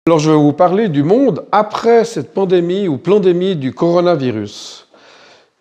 Alors, je vais vous parler du monde après cette pandémie ou plandémie du coronavirus.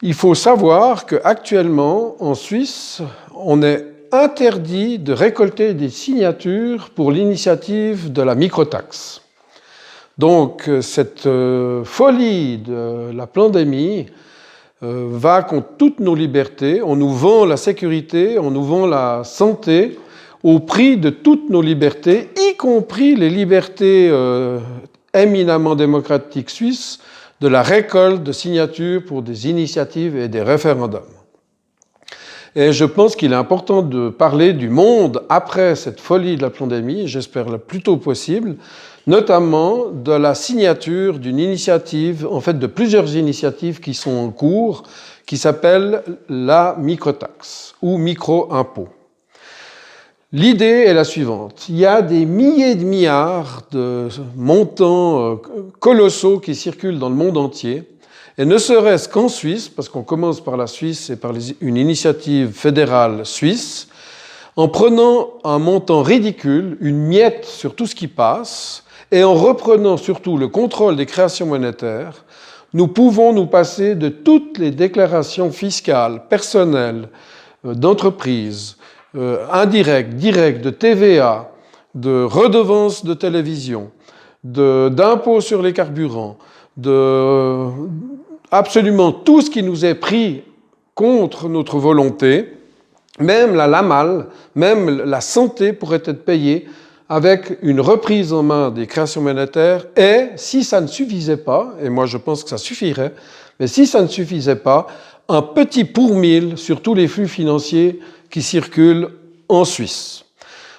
Il faut savoir qu'actuellement, en Suisse, on est interdit de récolter des signatures pour l'initiative de la microtaxe. Donc, cette folie de la pandémie va contre toutes nos libertés. On nous vend la sécurité, on nous vend la santé au prix de toutes nos libertés, y compris les libertés éminemment démocratiques suisses de la récolte de signatures pour des initiatives et des référendums. Et je pense qu'il est important de parler du monde après cette folie de la pandémie, j'espère le plus tôt possible, notamment de la signature d'une initiative, en fait de plusieurs initiatives qui sont en cours, qui s'appelle la microtaxe ou micro-impôt. L'idée est la suivante. Il y a des milliers de milliards de montants colossaux qui circulent dans le monde entier, et ne serait-ce qu'en Suisse, parce qu'on commence par la Suisse et par une initiative fédérale suisse, en prenant un montant ridicule, une miette sur tout ce qui passe, et en reprenant surtout le contrôle des créations monétaires, nous pouvons nous passer de toutes les déclarations fiscales, personnelles, d'entreprises, indirectes, directes, de TVA, de redevances de télévision, d'impôts sur les carburants, de absolument tout ce qui nous est pris contre notre volonté, même la LAMAL, même la santé pourrait être payée avec une reprise en main des créations monétaires et, si ça ne suffisait pas, et moi je pense que ça suffirait, mais si ça ne suffisait pas, un petit pour mille sur tous les flux financiers qui circulent en Suisse.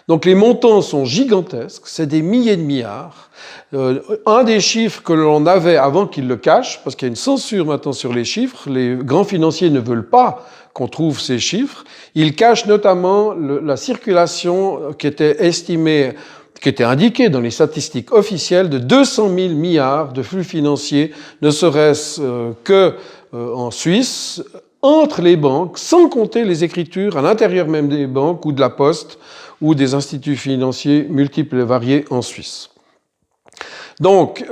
Donc les montants sont gigantesques, c'est des milliers de milliards. Un des chiffres que l'on avait avant qu'ils le cachent, parce qu'il y a une censure maintenant sur les chiffres, les grands financiers ne veulent pas qu'on trouve ces chiffres, ils cachent notamment la circulation qui était estimée, qui était indiquée dans les statistiques officielles de 200 000 milliards de flux financiers, ne serait-ce qu'en Suisse, entre les banques, sans compter les écritures à l'intérieur même des banques ou de la Poste ou des instituts financiers multiples et variés en Suisse. Donc,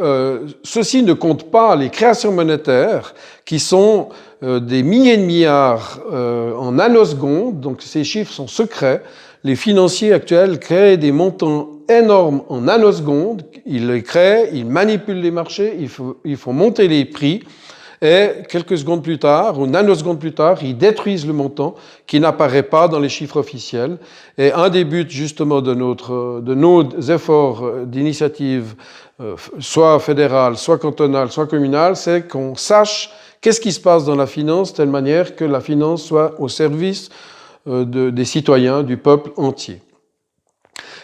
ceci ne compte pas les créations monétaires qui sont des milliers de milliards en nanosecondes, donc ces chiffres sont secrets. Les financiers actuels créent des montants énormes en nanosecondes, ils les créent, ils manipulent les marchés, il faut monter les prix, et quelques secondes plus tard, ou nanosecondes plus tard, ils détruisent le montant qui n'apparaît pas dans les chiffres officiels. Et un des buts justement de nos efforts d'initiative, soit fédérale, soit cantonale, soit communale, c'est qu'on sache qu'est-ce qui se passe dans la finance, de telle manière que la finance soit au service des citoyens, du peuple entier.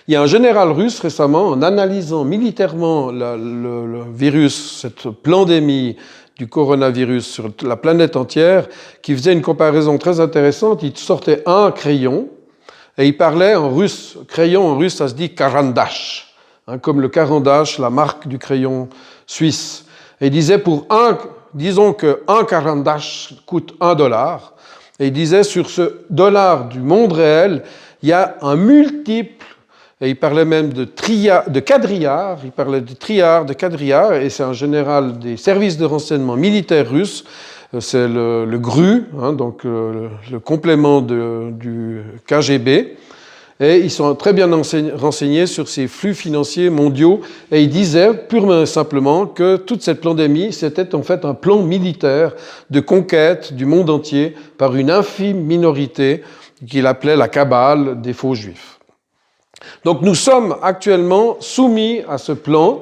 Il y a un général russe récemment, en analysant militairement le virus, cette pandémie du coronavirus sur la planète entière, qui faisait une comparaison très intéressante. Il sortait un crayon et il parlait en russe. Crayon en russe, ça se dit karandash, hein, comme le karandash, la marque du crayon suisse. Et il disait disons qu'un karandash coûte $1. Et il disait sur ce dollar du monde réel, il y a un multiple. Et il parlait même de quadrillard, il parlait de triard, de quadrillard, et c'est un général des services de renseignement militaires russes, c'est le GRU, hein, donc le complément du KGB, et ils sont très bien renseignés sur ces flux financiers mondiaux, et ils disaient purement et simplement que toute cette pandémie, c'était en fait un plan militaire de conquête du monde entier par une infime minorité qu'il appelait la cabale des faux juifs. Donc nous sommes actuellement soumis à ce plan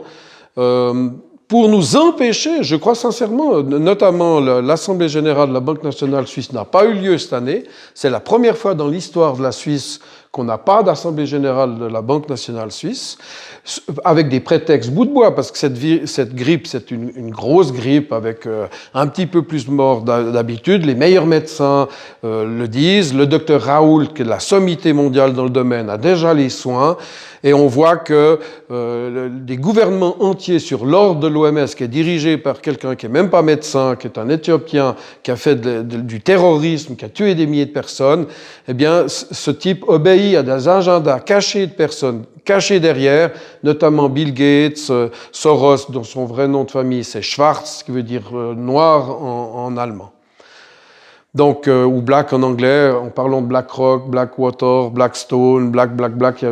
pour nous empêcher, je crois sincèrement, notamment l'Assemblée générale de la Banque nationale suisse n'a pas eu lieu cette année. C'est la première fois dans l'histoire de la Suisse qu'on n'a pas d'Assemblée générale de la Banque nationale suisse, avec des prétextes bout de bois, parce que cette grippe, c'est une grosse grippe avec un petit peu plus de morts d'habitude. Les meilleurs médecins le disent. Le docteur Raoult, qui est de la sommité mondiale dans le domaine, a déjà les soins. Et on voit que des gouvernements entiers sur l'ordre de l'OMS, qui est dirigé par quelqu'un qui n'est même pas médecin, qui est un Éthiopien, qui a fait du terrorisme, qui a tué des milliers de personnes, eh bien, ce type obéit pays a des agendas cachés de personnes, cachés derrière, notamment Bill Gates, Soros, dont son vrai nom de famille c'est Schwarz, qui veut dire noir en allemand. Donc, ou Black en anglais, en parlant de BlackRock, Blackwater, Blackstone, Black,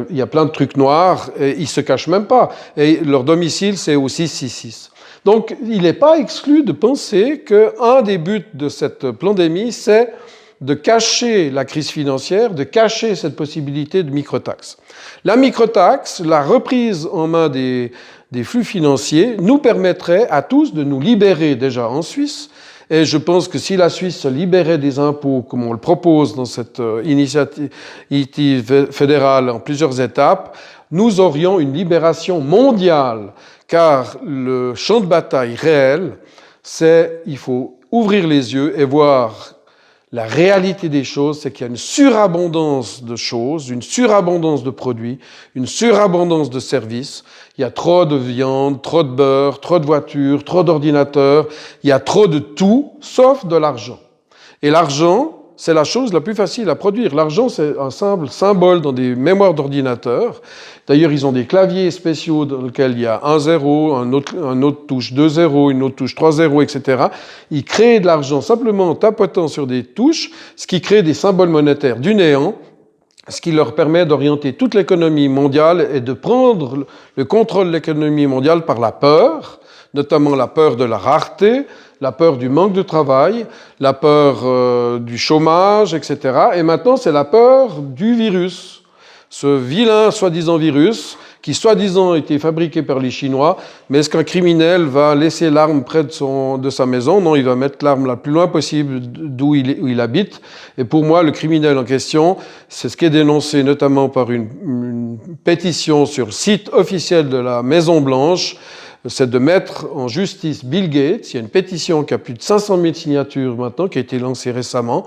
il y a plein de trucs noirs, et ils se cachent même pas. Et leur domicile, c'est au 666. Donc, il n'est pas exclu de penser qu'un des buts de cette pandémie, c'est de cacher la crise financière, de cacher cette possibilité de microtaxe. La microtaxe, la reprise en main des flux financiers, nous permettrait à tous de nous libérer déjà en Suisse. Et je pense que si la Suisse se libérait des impôts, comme on le propose dans cette initiative fédérale en plusieurs étapes, nous aurions une libération mondiale. Car le champ de bataille réel, c'est il faut ouvrir les yeux et voir la réalité des choses, c'est qu'il y a une surabondance de choses, une surabondance de produits, une surabondance de services. Il y a trop de viande, trop de beurre, trop de voitures, trop d'ordinateurs. Il y a trop de tout, sauf de l'argent. Et l'argent, c'est la chose la plus facile à produire. L'argent, c'est un simple symbole dans des mémoires d'ordinateur. D'ailleurs, ils ont des claviers spéciaux dans lesquels il y a un zéro, un autre touche 2 zéros, une autre touche 3 zéros, etc. Ils créent de l'argent simplement en tapotant sur des touches, ce qui crée des symboles monétaires du néant, ce qui leur permet d'orienter toute l'économie mondiale et de prendre le contrôle de l'économie mondiale par la peur, notamment la peur de la rareté, la peur du manque de travail, la peur du chômage, etc. Et maintenant, c'est la peur du virus. Ce vilain soi-disant virus, qui soi-disant a été fabriqué par les Chinois, mais est-ce qu'un criminel va laisser l'arme près de sa maison? Non, il va mettre l'arme la plus loin possible d'où il habite. Et pour moi, le criminel en question, c'est ce qui est dénoncé notamment par une pétition sur le site officiel de la Maison-Blanche, c'est de mettre en justice Bill Gates. Il y a une pétition qui a plus de 500 000 signatures maintenant, qui a été lancée récemment.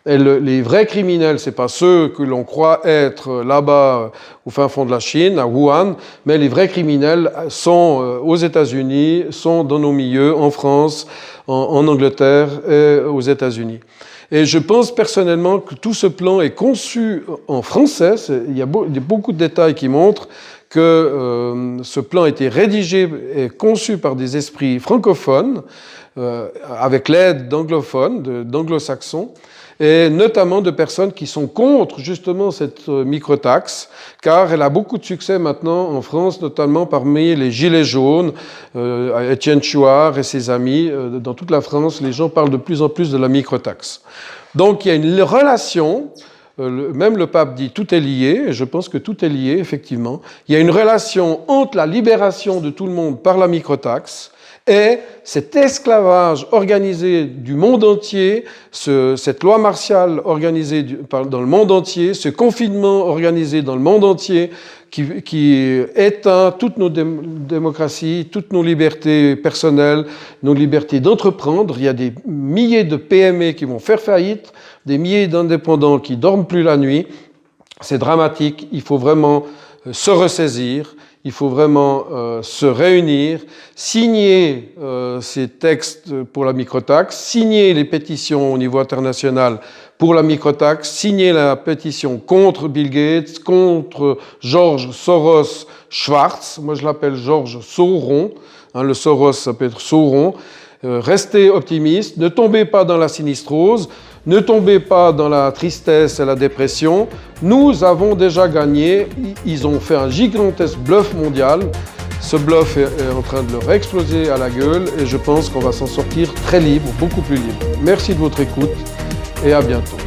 Et les vrais criminels, c'est pas ceux que l'on croit être là-bas au fin fond de la Chine, à Wuhan, mais les vrais criminels sont aux États-Unis, sont dans nos milieux, en France, en Angleterre et aux États-Unis. Et je pense personnellement que tout ce plan est conçu en français. Il y a beaucoup de détails qui montrent que ce plan a été rédigé et conçu par des esprits francophones, avec l'aide d'anglophones, d'anglo-saxons, et notamment de personnes qui sont contre justement cette microtaxe, car elle a beaucoup de succès maintenant en France, notamment parmi les Gilets jaunes, Étienne Chouard et ses amis. Dans toute la France, les gens parlent de plus en plus de la microtaxe. Donc il y a une relation, même le pape dit tout est lié, et je pense que tout est lié, effectivement. Il y a une relation entre la libération de tout le monde par la microtaxe et cet esclavage organisé du monde entier, cette loi martiale organisée dans le monde entier, ce confinement organisé dans le monde entier qui éteint toutes nos démocraties, toutes nos libertés personnelles, nos libertés d'entreprendre. Il y a des milliers de PME qui vont faire faillite, des milliers d'indépendants qui dorment plus la nuit. C'est dramatique, il faut vraiment se ressaisir. Il faut vraiment se réunir, signer ces textes pour la microtaxe, signer les pétitions au niveau international pour la microtaxe, signer la pétition contre Bill Gates, contre George Soros Schwarz, moi je l'appelle George Sauron, le Soros s'appelle Sauron. Restez optimistes, ne tombez pas dans la sinistrose, ne tombez pas dans la tristesse et la dépression. Nous avons déjà gagné. Ils ont fait un gigantesque bluff mondial. Ce bluff est en train de leur exploser à la gueule et je pense qu'on va s'en sortir très libre, beaucoup plus libre. Merci de votre écoute et à bientôt.